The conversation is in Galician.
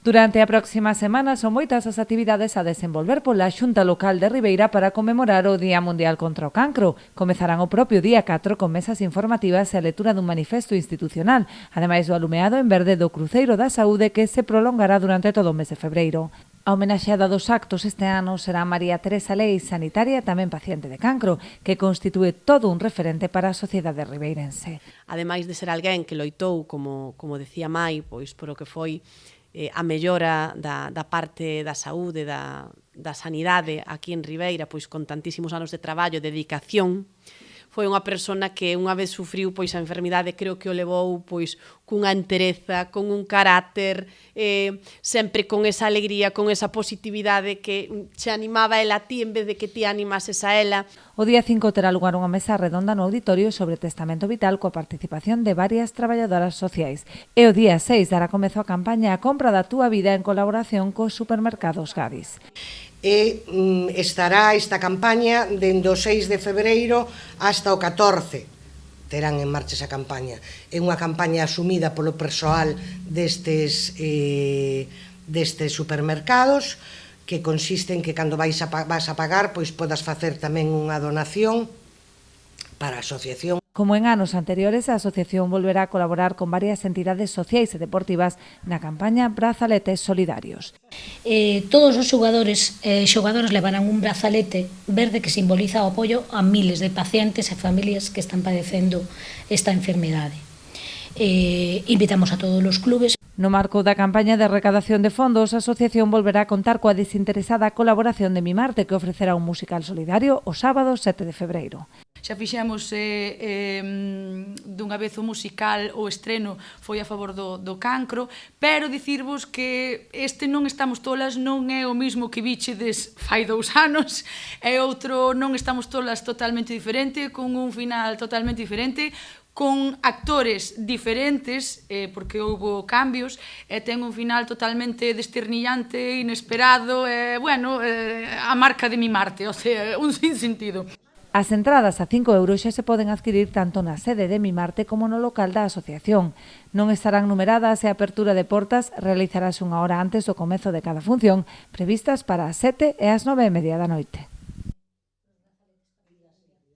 Durante a próxima semana son moitas as actividades a desenvolver pola Xunta Local de Ribeira para conmemorar o Día Mundial contra o Cancro. Comezarán o propio día 4 con mesas informativas e a lectura dun manifesto institucional, ademais do alumeado en verde do Cruceiro da Saúde que se prolongará durante todo o mes de febreiro. A homenaxeada dos actos este ano será María Teresa Leis, sanitaria e tamén paciente de cancro, que constitúe todo un referente para a sociedade ribeirense. Ademais de ser alguén que loitou, como decía Mai, pois por o que foi a mellora da parte da saúde, da sanidade aquí en Ribeira, pois con tantísimos anos de traballo, dedicación, foi unha persona que unha vez sufriu pois a enfermidade, creo que o levou pois cunha entereza, con un carácter, sempre con esa alegría, con esa positividade que se animaba ela a ti en vez de que ti animases a ela. O día 5 terá lugar unha mesa redonda no auditorio sobre testamento vital coa participación de varias traballadoras sociais. E o día 6 dará comezo a campaña A compra da túa vida en colaboración cos supermercados Gadis. E estará esta campaña dende o 6 de febreiro hasta o 14. Terán en marcha esa campaña. É unha campaña asumida polo persoal destes supermercados, que consiste en que cando vas a pagar, pois podas facer tamén unha donación para a asociación. Como en anos anteriores, a asociación volverá a colaborar con varias entidades sociais e deportivas na campaña Brazaletes Solidarios. Todos os xogadores e xogadoras levarán un brazalete verde que simboliza o apoio a miles de pacientes e familias que están padecendo esta enfermedade. Invitamos a todos os clubes. No marco da campaña de recadación de fondos, a asociación volverá a contar coa desinteresada colaboración de Mimarte, que ofrecerá un musical solidario o sábado 7 de febreiro. Xa fixemos dunha vez o musical, o estreno foi a favor do cancro, pero dicirvos que este Non estamos tolas non é o mismo que bichedes fai 2 anos, é outro Non estamos tolas totalmente diferente, con un final totalmente diferente, con actores diferentes, porque houbo cambios, e ten un final totalmente desternillante, inesperado, a marca de Mimarte, o sea, un sinsentido. As entradas a 5 euros xa se poden adquirir tanto na sede de Mimarte como no local da asociación. Non estarán numeradas e a apertura de portas realizarase unha hora antes do comezo de cada función, previstas para as 7 e as 9:30 da noite.